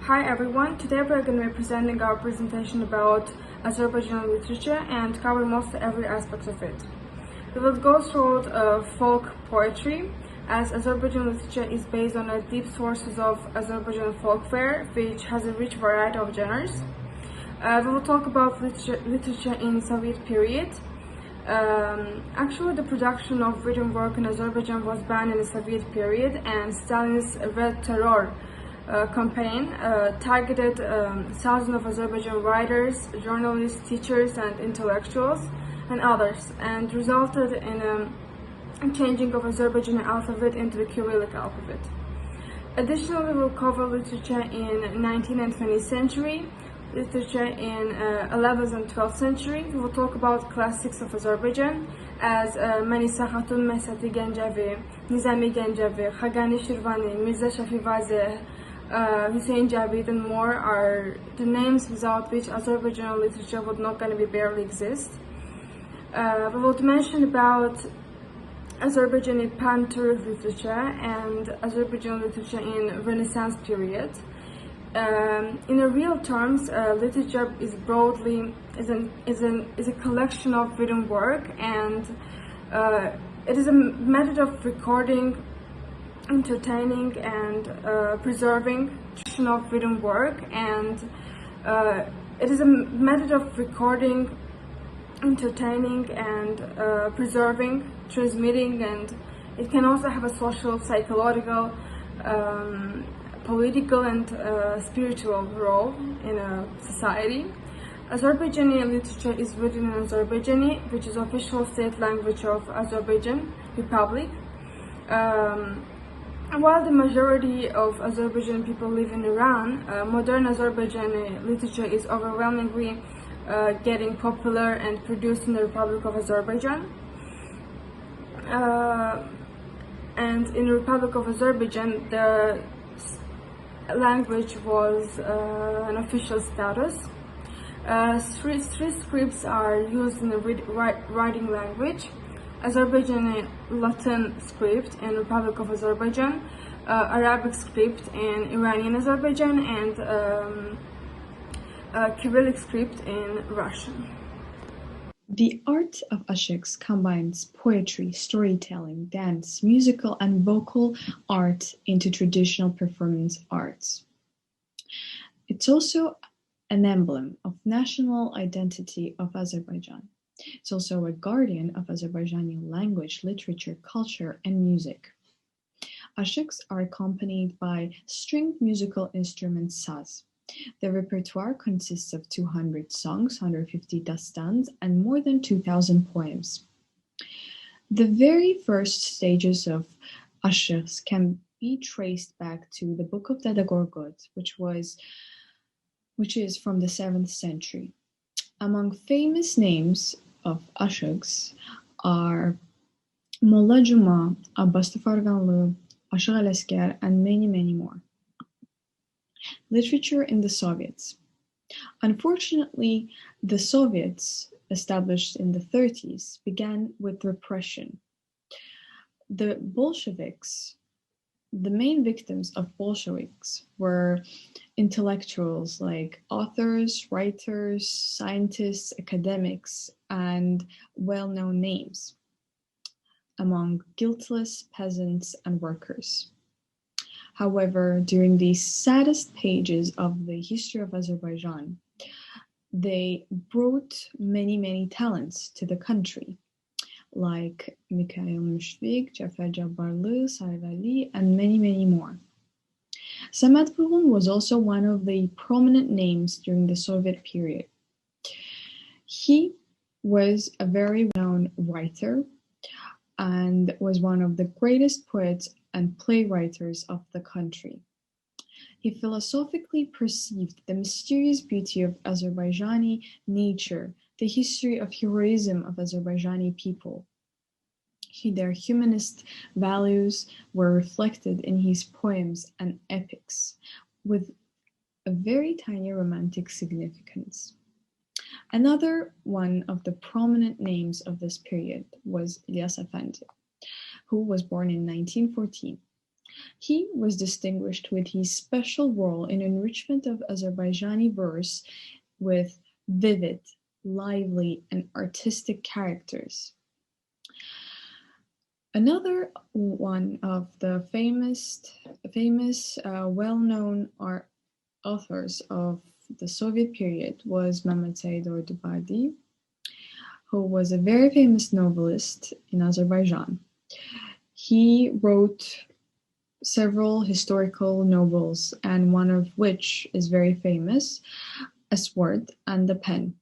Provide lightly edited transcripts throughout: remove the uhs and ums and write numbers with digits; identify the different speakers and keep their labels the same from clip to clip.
Speaker 1: Hi everyone, today we're going to be presenting our presentation about Azerbaijani literature and cover most every aspect of it. We will go through folk poetry, as Azerbaijani literature is based on the deep sources of Azerbaijani folklore, which has a rich variety of genres. We will talk about literature in Soviet period. Actually, the production of written work in Azerbaijan was banned in the Soviet period, and Stalin's Red Terror campaign targeted thousands of Azerbaijan writers, journalists, teachers, and intellectuals, and others, and resulted in a changing of Azerbaijani alphabet into the Cyrillic alphabet. Additionally, we will cover literature in 19th and 20th century, literature in 11th and 12th century. We will talk about classics of Azerbaijan as Manisa Khatun, Mesati Gencevi, Nizami Gencevi, Khagani Shirvani, Mirza Shafi Vazeh, Hussein Javid, and more are the names without which Azerbaijani literature would not going to be barely exist. We will mention about Azerbaijani pan-Turk literature and Azerbaijani literature in Renaissance period. In a real terms, literature is broadly is a collection of written work, and it is a method of recording, entertaining, and preserving tradition of written work, and it is a method of recording, entertaining, and preserving, transmitting, and it can also have a social, psychological, political, and spiritual role in a society. Azerbaijani literature is written in Azerbaijani, which is official state language of Azerbaijan Republic. While the majority of Azerbaijani people live in Iran, modern Azerbaijani literature is overwhelmingly getting popular and produced in the Republic of Azerbaijan. And in the Republic of Azerbaijan, the language was an official status. Three scripts are used in the writing language: Azerbaijani Latin script in Republic of Azerbaijan, Arabic script in Iranian Azerbaijan, and Cyrillic script in Russian.
Speaker 2: The art of ashiks combines poetry, storytelling, dance, musical and vocal art into traditional performance arts. It's also an emblem of national identity of Azerbaijan. It's also a guardian of Azerbaijani language, literature, culture, and music. Ashiks are accompanied by stringed musical instrument saz. The repertoire consists of 200 songs, 150 dastans, and more than 2,000 poems. The very first stages of ashiks can be traced back to the Book of Dada Gorgod, which is from the 7th century. Among famous names of ashiks are Molla Juma, Abbas Tafarganlı, Ashik Alesker, and many, many more. Literature in the Soviets. Unfortunately, the Soviets, established in the 30s, began with repression. The Bolsheviks, the main victims of Bolsheviks were intellectuals like authors, writers, scientists, academics, and well-known names among guiltless peasants and workers. However, during the saddest pages of the history of Azerbaijan, they brought many, many talents to the country, like Mikhail Mushfik, Jafar Jabbarlı, Sarvali, and many, many more. Samet Vurgun was also one of the prominent names during the Soviet period. He was a very known writer and was one of the greatest poets and playwrights of the country. He philosophically perceived the mysterious beauty of Azerbaijani nature, the history of heroism of Azerbaijani people. Their humanist values were reflected in his poems and epics, with a very tiny romantic significance. Another one of the prominent names of this period was İlyas Efendi, who was born in 1914. He was distinguished with his special role in enrichment of Azerbaijani verse with vivid, lively, and artistic characters. Another one of the well-known authors of the Soviet period was Mehmet Said Ordubardi, who was a very famous novelist in Azerbaijan. He wrote several historical novels, and one of which is very famous, A Sword and the Pen,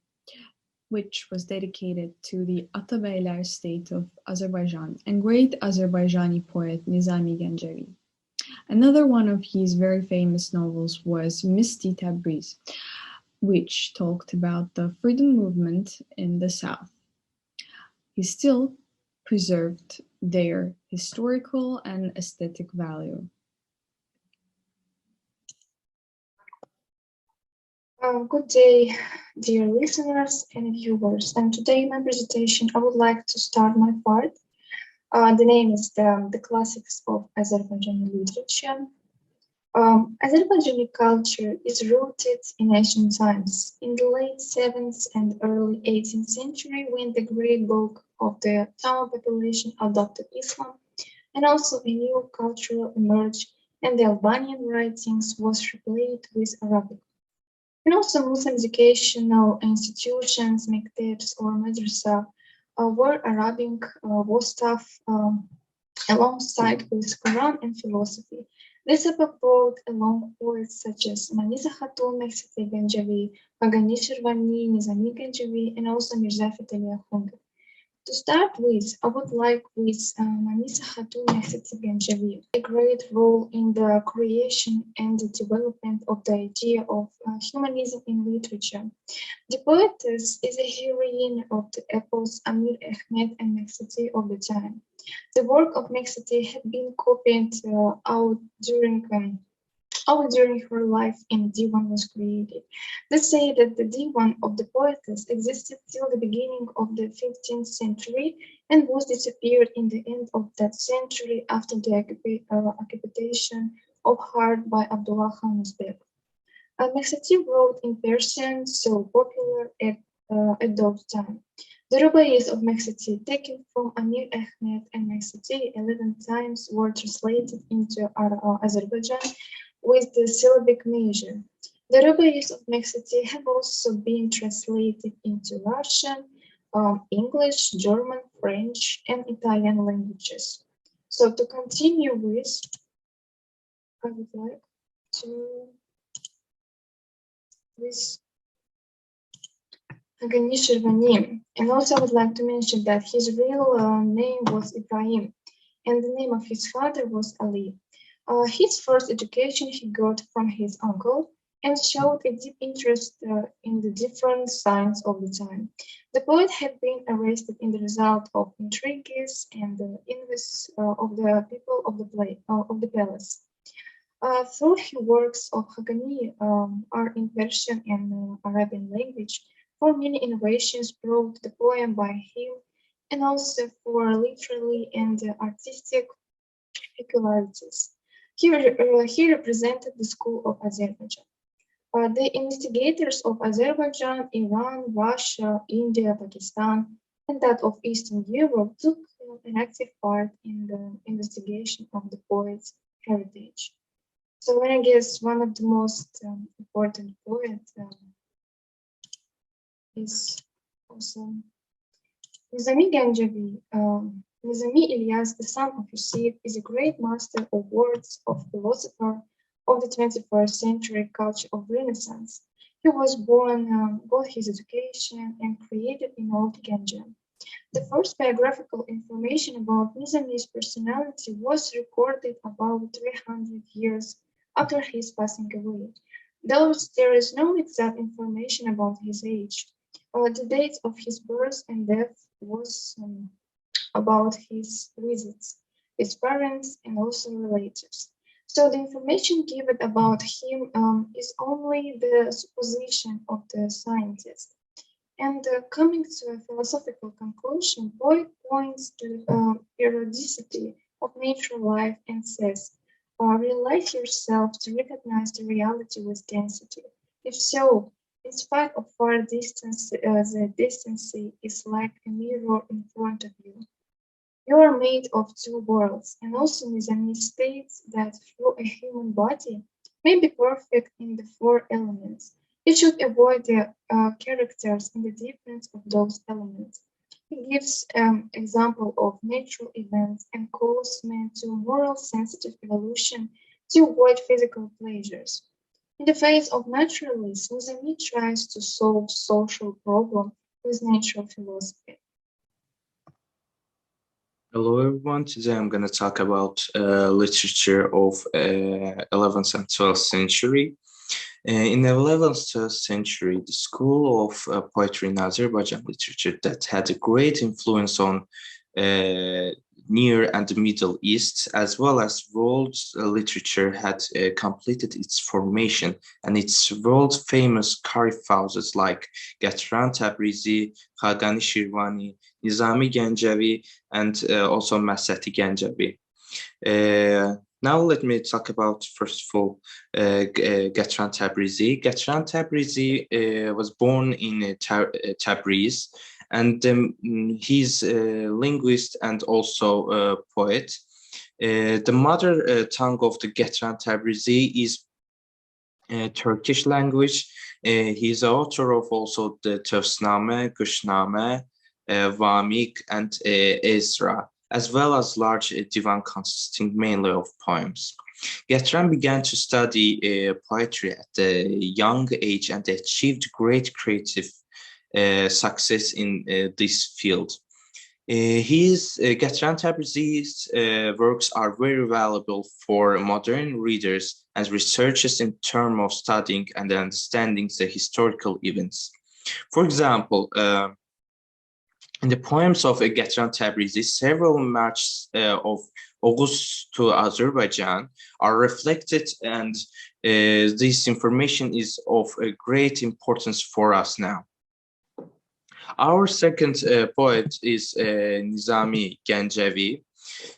Speaker 2: which was dedicated to the Atabeyler state of Azerbaijan and great Azerbaijani poet Nizami Gencevi. Another one of his very famous novels was Misti Tabriz, which talked about the freedom movement in the south. He still preserved their historical and aesthetic value.
Speaker 3: Good day, dear listeners and viewers. And today, in my presentation, I would like to start my part. The name is the Classics of Azerbaijani Literature. Azerbaijani culture is rooted in ancient times. In the late 7th and early 18th century, when the great bulk of the Tamil population adopted Islam, and also a new culture emerged, and the Albanian writings was replaced with Arabic. And also Muslim educational institutions, mektebs or madrasa, were Arabic was taught alongside with Quran and philosophy. This epoch brought along poets such as Manisa Khatun, Mekseti Ganjavi, Pagani Shirvani, Nizami Ganjavi, and also Mirza Fatali Akhund. To start with, I would like with Manisa Khatun Mekseti Ganjavi, a great role in the creation and the development of the idea of humanism in literature. The poetess is a heroine of the epos Amir Ahmed and Mekseti of the time. The work of Mekseti had been copied out during her life and Divan was created. They say that the Divan of the poetess existed till the beginning of the 15th century and was disappeared in the end of that century after the occupation of Herat by Abdullah Khan Uzbek. Mekseti wrote in Persian, so popular at those times. The rubaiyat of Mekseti, taken from Amir Ahmed and Mekseti 11 times, were translated into Azerbaijan with the syllabic measure. The rubaiyat of Mekseti have also been translated into Russian, English, German, French, and Italian languages. So to continue with, I would like to with Pagani Shirvani. And also I would like to mention that his real name was Ibrahim and the name of his father was Ali. His first education he got from his uncle and showed a deep interest in the different science of the time. The poet had been arrested in the result of intrigues and the envies of the people of the palace. Though his works of Haqqani are in Persian and Arabian language, for many innovations brought the poem by him, and also for literary and artistic peculiarities. He represented the school of Azerbaijan. The investigators of Azerbaijan, Iran, Russia, India, Pakistan, and that of Eastern Europe took an active part in the investigation of the poet's heritage. So I guess one of the most important poets is also Nizami Ganjavi. Nizami Ilyas, the son of Yusuf, is a great master of words, of philosopher of the 21st century culture of Renaissance. He was born, got his education, and created in Old Ganja. The first biographical information about Nizami's personality was recorded about 300 years after his passing away. Though there is no exact information about his age, the dates of his birth and death was about his visits, his parents, and also relatives. So the information given about him is only the supposition of the scientist. And coming to a philosophical conclusion, Boyd points to the periodicity of natural life and says, realize yourself to recognize the reality with density? If so, in spite of far distance, the distance is like a mirror in front of you. You are made of two worlds, and also Nizami states that through a human body may be perfect in the four elements, it should avoid the characters in the difference of those elements. He gives example of natural events and calls men to moral sensitive evolution to avoid physical pleasures. In the face of naturalism, Nizami tries to solve social problem with natural philosophy.
Speaker 4: Hello everyone, today I'm going to talk about literature of 11th and 12th century. In the 11th, 12th century, the school of poetry in Azerbaijan literature that had a great influence on Near and the Middle East, as well as world literature, had completed its formation, and its world-famous Karif houses like Gatran Tabrizi, Khagani Shirvani, Nizami Gencevi, and also Masati Gencevi. Now let me talk about, first of all, Gatran Tabrizi. Gatran Tabrizi was born in Tabriz, and he's a linguist and also a poet. The mother tongue of the Gatran Tabrizi is Turkish language. He's author of also the Tefsname, Gushname, Vamik, and Ezra, as well as large divan consisting mainly of poems. Getran began to study poetry at a young age and achieved great creative success in this field. Getran Tabrizi's works are very valuable for modern readers and researchers in terms of studying and understanding the historical events. For example, in the poems of Getran Tabrizi, several marches of August to Azerbaijan are reflected, and this information is of great importance for us now. Our second poet is Nizami Gencevi.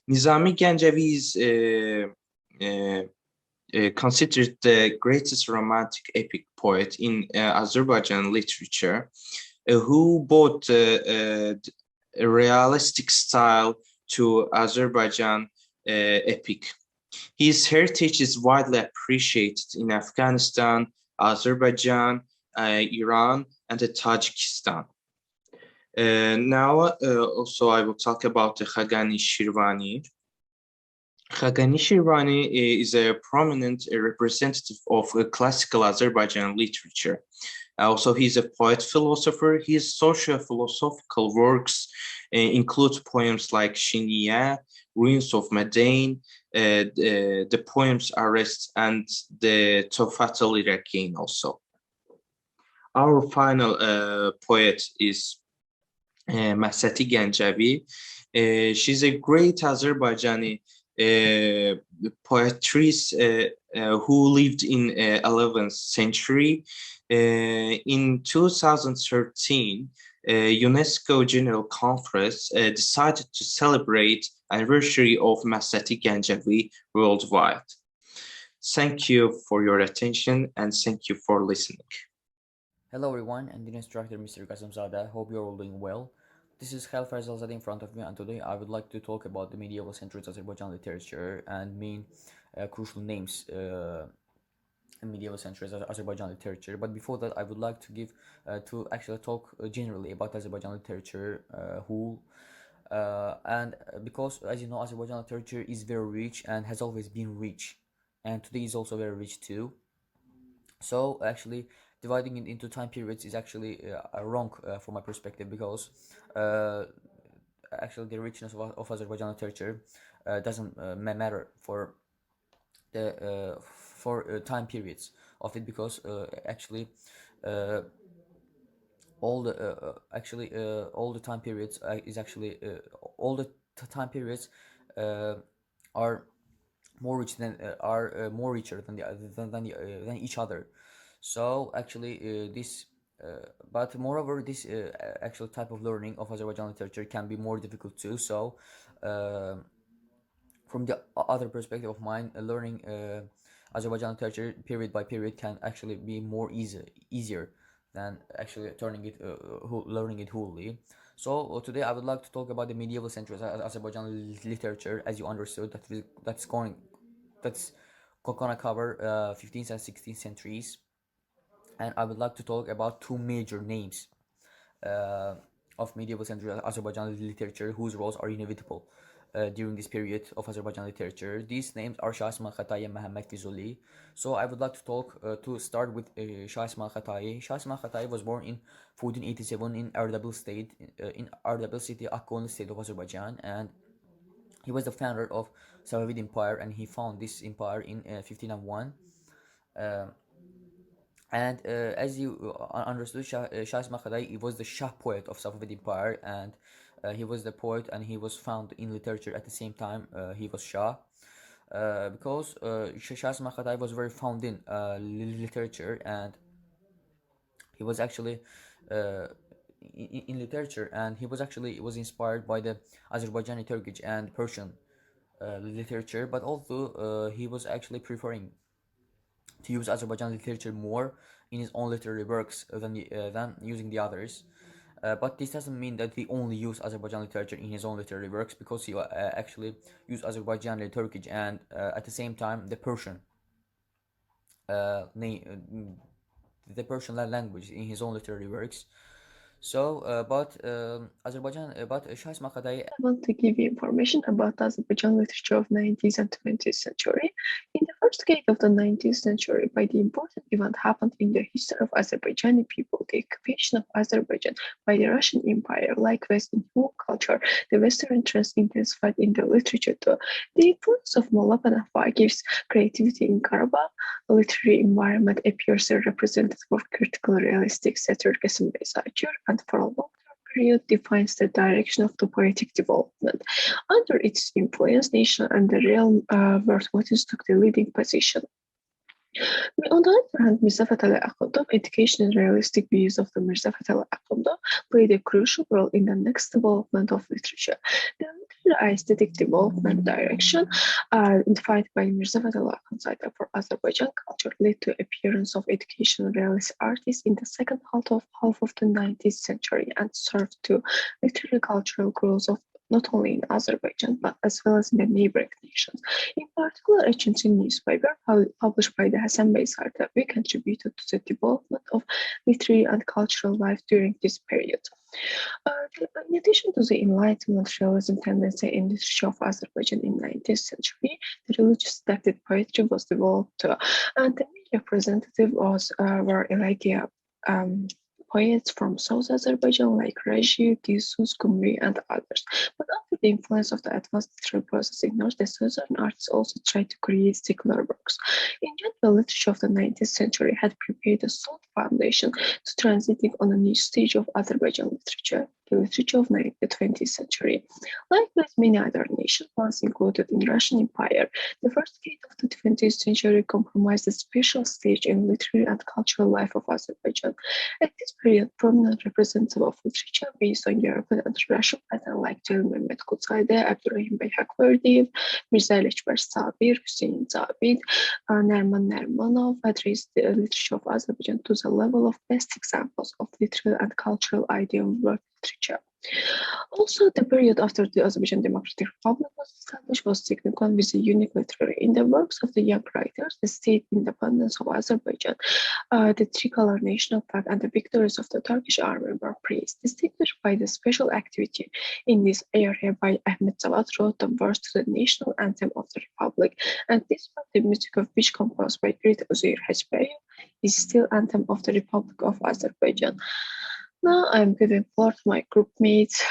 Speaker 4: Nizami Gencevi is considered the greatest romantic epic poet in Azerbaijan literature, who brought a realistic style to Azerbaijan epic. His heritage is widely appreciated in Afghanistan, Azerbaijan, Iran, and Tajikistan. Now, also I will talk about the Khagani Shirvani. Khagani Shirvani is a prominent representative of classical Azerbaijan literature. Also, he's a poet-philosopher. His socio-philosophical works include poems like Shiniya, Ruins of Madain, the poems Arrest, and the Tofatul Irakin also. Our final poet is Masati Gencevi. She's a great Azerbaijani poetess who lived in 11th century. In 2013, UNESCO General Conference decided to celebrate anniversary of Masati Gencevi worldwide. Thank you for your attention and thank you for listening.
Speaker 5: Hello everyone, and the instructor Mr. Kasimzada. Hope you're all doing well. This is Khalil Farzalzadeh in front of me, and today I would like to talk about the medieval centuries Azerbaijan literature and main crucial names in medieval centuries Azerbaijan literature. But before that, I would like to give to actually talk generally about Azerbaijan literature whole. And because, as you know, Azerbaijan literature is very rich and has always been rich, and today is also very rich too. So actually dividing it into time periods is actually wrong from my perspective, because actually the richness of Azerbaijan literature doesn't matter for the time periods of it, because actually all the time periods is actually all the time periods are more rich than more richer than than each other. So actually this but moreover, this actual type of learning of Azerbaijan literature can be more difficult too. So from the other perspective of mine, learning Azerbaijani literature period by period can actually be more easier than actually learning it wholly. So today I would like to talk about the medieval centuries Azerbaijan literature. As you understood, that's gonna cover 15th and 16th centuries, and I would like to talk about two major names uh, of medieval century Azerbaijan literature whose roles are inevitable during this period of Azerbaijan literature. These names are Shah Ismail Khatai and Mehmed Fizuli. So I would like to start with Shah Ismail Khatai. Shah Ismail Khatai was born in 1487 in Ardabil state, in Ardabil city, Akkonen state of Azerbaijan, and he was the founder of Safavid Empire, and he founded this empire in 1501. Uh, and as you understood, Shah Ismail Khadai was the Shah poet of Safavid Empire, and he was the poet, and he was found in literature at the same time. He was Shah, because Shah Ismail Khadai was very found in literature, and he was actually uh, in literature, and he was inspired by the Azerbaijani, Turkish, and Persian literature, but also he was actually preferring to use Azerbaijan literature more in his own literary works than using the others. But this doesn't mean that he only used Azerbaijan literature in his own literary works, because he actually used Azerbaijani, Turkish, and at the same time uh, the Persian language in his own literary works. So, but Shah Ismail Khadai.
Speaker 6: I want to give you information about Azerbaijan literature of 19th and 20th century. In the first decade of the 19th century, by the important event happened in the history of Azerbaijani people, the occupation of Azerbaijan by the Russian Empire. Likewise, in whole culture, the Western interest intensified in the literature too. The influence of Molla Panafa gives creativity in Karabakh. A literary environment appears a representative of critical realistic satiricism by Sajur, and for a long period defines the direction of the poetic development. Under its influence, nation and the real world motifs took the leading position. On the other hand, Mirza Fatali Akhundov, education and realistic views of the Mirza Fatali Akhundov played a crucial role in the next development of literature. The literary aesthetic development direction defined by Mirza Fatali Akhundov for Azerbaijan culture led to appearance of educational realist artists in the second half of the 19th century, and served to literary cultural growth of not only in Azerbaijan, but as well as in the neighboring nations. In particular, a Chechen newspaper published by the Hassan Bey Sartavi contributed to the development of literary and cultural life during this period. In addition to the Enlightenment realism tendency in the literature of Azerbaijan in the 19th century, the religious didactic poetry was developed too, and the main representative were Elagia poets from South Azerbaijan like Raji, Disus, Kumri, and others. But under the influence of the advanced literary process ignored, the southern artists also tried to create secular works. In general, literature of the 19th century had prepared a solid foundation to transiting on a new stage of Azerbaijan literature, the literature of the 20th century. Likewise, many other nations once included in Russian Empire, the first decade of the 20th century comprised a special stage in literary and cultural life of Azerbaijan. At this period, prominent representatives of literature based on European and Russian pattern like Jalil Mehmet Kutzadeh, Abdurrahim Bey Hakverdiyev, Mirza Lekber Sabir, Hüseyin Zabit, Nerman Nermanov had raised the literature of Azerbaijan to the level of best examples of literary and cultural ideal work literature. Also, the period after the Azerbaijan Democratic Republic was established was significant with a unique literary. In the works of the young writers, the state independence of Azerbaijan, the tricolor national flag, and the victories of the Turkish army were praised. Distinguished by the special activity in this area by Ahmet Zavat wrote the verse to the national anthem of the Republic, and this was the music of which composed by great Uzeyir Hacıbayev is still anthem of the Republic of Azerbaijan. Now I'm giving floor to my group mates.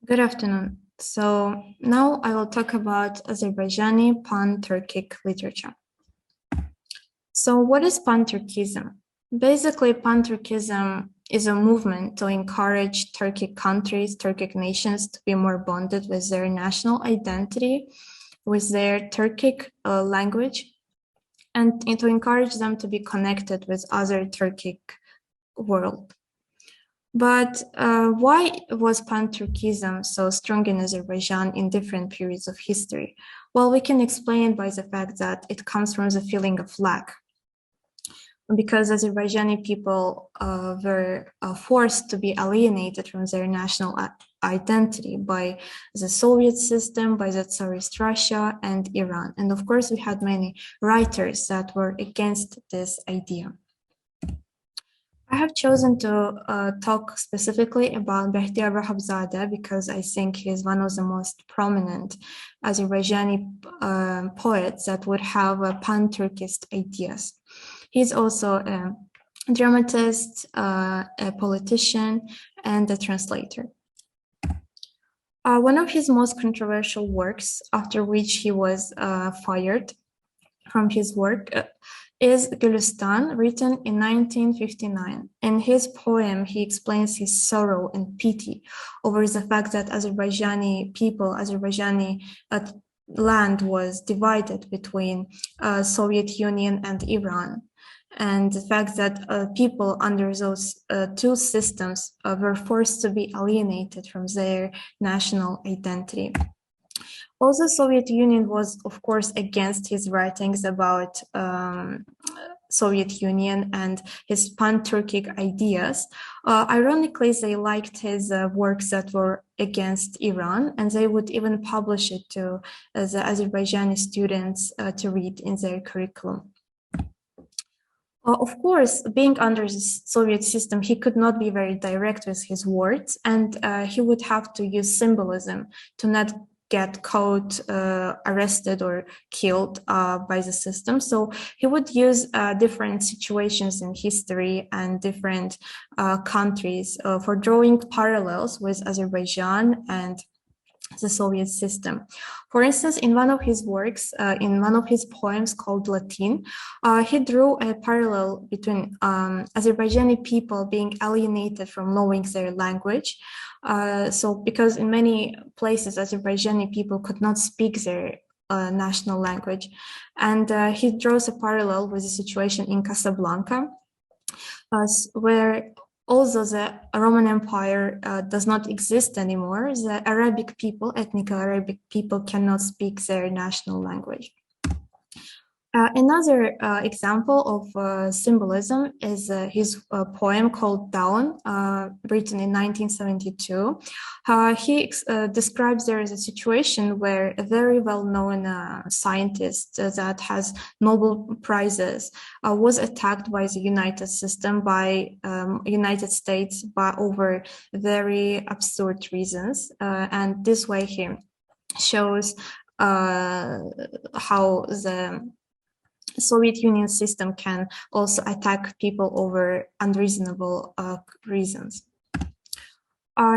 Speaker 7: Good afternoon. So now I will talk about Azerbaijani Pan-Turkic literature. So what is Pan-Turkism? Basically, Pan-Turkism is a movement to encourage Turkic countries, Turkic nations to be more bonded with their national identity, with their Turkic language, and to encourage them to be connected with other Turkic world. But why was pan-Turkism so strong in Azerbaijan in different periods of history? Well, we can explain it by the fact that it comes from the feeling of lack. Because Azerbaijani people were forced to be alienated from their national identity by the Soviet system, by the Tsarist Russia and Iran. And of course, we had many writers that were against this idea. I have chosen to talk specifically about Bahtiyar Rahabzadeh because I think he is one of the most prominent Azerbaijani poets that would have pan-Turkist ideas. He's also a dramatist, a politician, and a translator. One of his most controversial works, after which he was fired from his work, is Gülistan, written in 1959. In his poem, he explains his sorrow and pity over the fact that Azerbaijani people, Azerbaijani land was divided between Soviet Union and Iran. And the fact that people under those two systems were forced to be alienated from their national identity. Also, Soviet Union was, of course, against his writings about Soviet Union and his pan-Turkic ideas. Ironically, they liked his works that were against Iran, and they would even publish it to the Azerbaijani students to read in their curriculum. Of course, being under the Soviet system, he could not be very direct with his words, and he would have to use symbolism to not get caught, arrested, or killed by the system. So he would use different situations in history and different countries for drawing parallels with Azerbaijan and the Soviet system. For instance, in one of his works, in one of his poems called Latin, he drew a parallel between Azerbaijani people being alienated from knowing their language. So because in many places, Azerbaijani people could not speak their national language. And he draws a parallel with the situation in Casablanca, where although the Roman Empire does not exist anymore, the Arabic people, ethnic Arabic people, cannot speak their national language. Another example of symbolism is his poem called Dawn, written in 1972. He describes there is a situation where a very well-known scientist that has Nobel Prizes was attacked by the United States over very absurd reasons. And this way he shows how the Soviet Union system can also attack people over unreasonable reasons.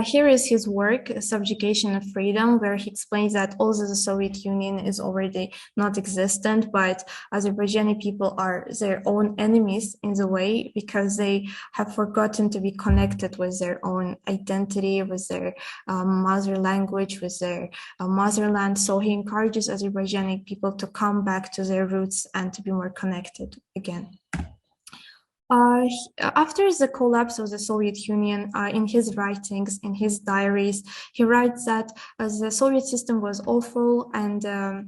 Speaker 7: Here is his work, Subjugation of Freedom, where he explains that although the Soviet Union is already not existent, but Azerbaijani people are their own enemies in the way because they have forgotten to be connected with their own identity, with their mother language, with their motherland. So he encourages Azerbaijani people to come back to their roots and to be more connected again. After the collapse of the Soviet Union, in his writings, in his diaries, he writes that the Soviet system was awful and the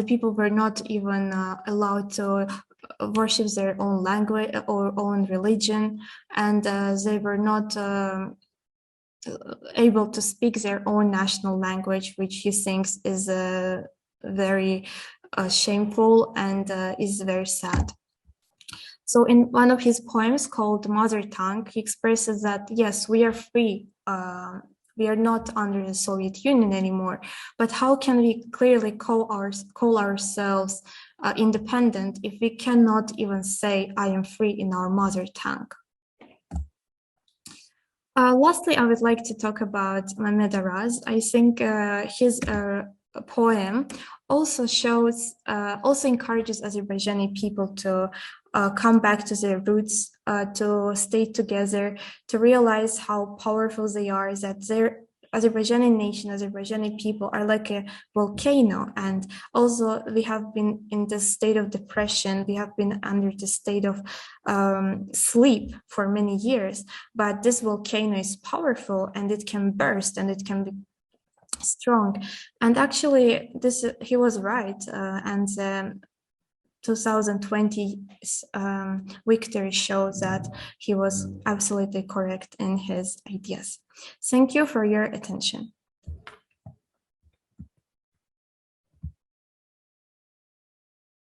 Speaker 7: people were not even allowed to worship their own language or own religion, and they were not able to speak their own national language, which he thinks is very shameful and is very sad. So in one of his poems called Mother Tongue, he expresses that, yes, we are free. We are not under the Soviet Union anymore, but how can we clearly call ourselves independent if we cannot even say, I am free in our mother tongue? Lastly, I would like to talk about Mehmed Araz. I think his poem also encourages Azerbaijani people to come back to their roots, to stay together, to realize how powerful they are, that Azerbaijani nation, Azerbaijani people are like a volcano, and also we have been in this state of depression. We have been under the state of sleep for many years, but this volcano is powerful and it can burst and it can be strong. And actually, he was right, and 2020 victory shows that he was absolutely correct in his ideas. Thank you for your attention.